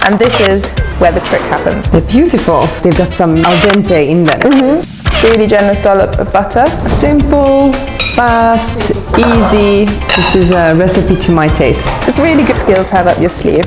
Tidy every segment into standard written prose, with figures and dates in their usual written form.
And this is where the trick happens. They're beautiful. They've got some al dente in there. Really generous dollop of butter. Simple, fast, easy. This is a recipe to my taste. It's a really good skill to have up your sleeve.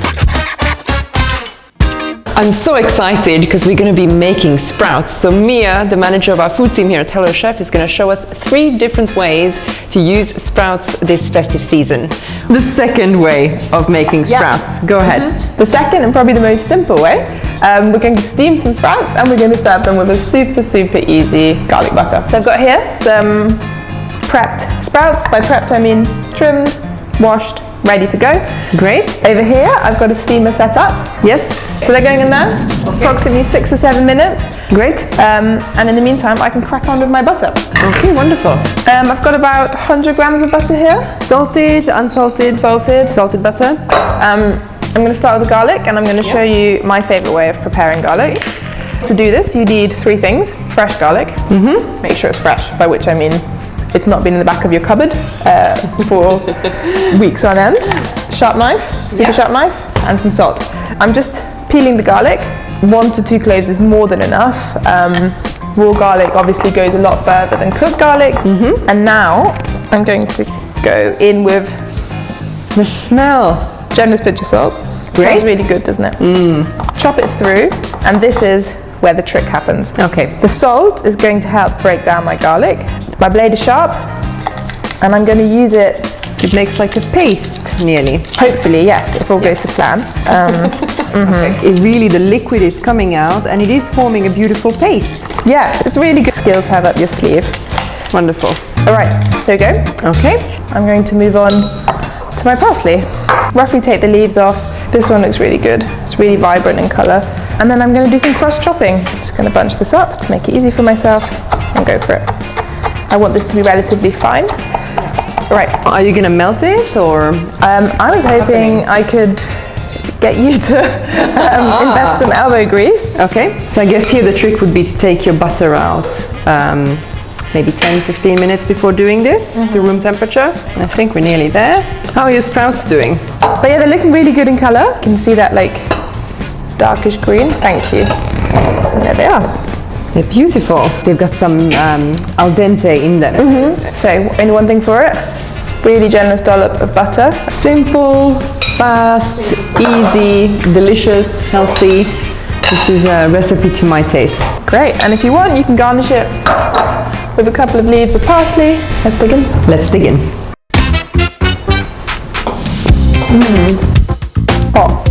I'm so excited because we're going to be making sprouts. So Mia, the manager of our food team here at Hello Chef, is going to show us 3 different ways to use sprouts this festive season. The second way of making sprouts. Go ahead. The second and probably the most simple way, we're going to steam some sprouts and we're going to serve them with a super easy garlic butter. So I've got here some prepped sprouts. By prepped I mean trimmed, washed, ready to go. Great. Over here I've got a steamer set up. Yes. So they're going in there, approximately 6 or 7 minutes. Great. And in the meantime I can crack on with my butter. Okay, wonderful. I've got about 100 grams of butter here. Salted, unsalted? Salted butter. I'm going to start with the garlic and I'm going to show you my favourite way of preparing garlic. To do this you need 3 things. Fresh garlic. Make sure it's fresh, by which I mean it's not been in the back of your cupboard for weeks on end. Sharp knife, super sharp knife, and some salt. I'm just peeling the garlic. 1 to 2 cloves is more than enough. Raw garlic obviously goes a lot further than cooked garlic. And now I'm going to go in with the smell. Generous pinch of salt. Great. Smells really good, doesn't it? Chop it through, and this is where the trick happens. Okay. The salt is going to help break down my garlic. My blade is sharp, and I'm going to use it. It makes like a paste, nearly. Hopefully, yes, if all goes to plan. It really, the liquid is coming out, and it is forming a beautiful paste. Yeah, it's a really good skill to have up your sleeve. Wonderful. All right, there we go. Okay. I'm going to move on to my parsley. Roughly take the leaves off. This one looks really good. It's really vibrant in colour. And then I'm going to do some cross chopping. Just going to bunch this up to make it easy for myself and go for it. I want this to be relatively fine. Right. Are you going to melt it, or? I was hoping I could get you to invest some elbow grease. Okay. So I guess here the trick would be to take your butter out maybe 10-15 minutes before doing this to room temperature. I think we're nearly there. How are your sprouts doing? But yeah, they're looking really good in colour. You can see that like darkish green. Thank you. And there they are. They're beautiful. They've got some al dente in there. So only one thing for it. Really generous dollop of butter. Simple, fast, easy, delicious, healthy. This is a recipe to my taste. Great. And if you want, you can garnish it with a couple of leaves of parsley. Let's dig in. Let's dig in. Hot.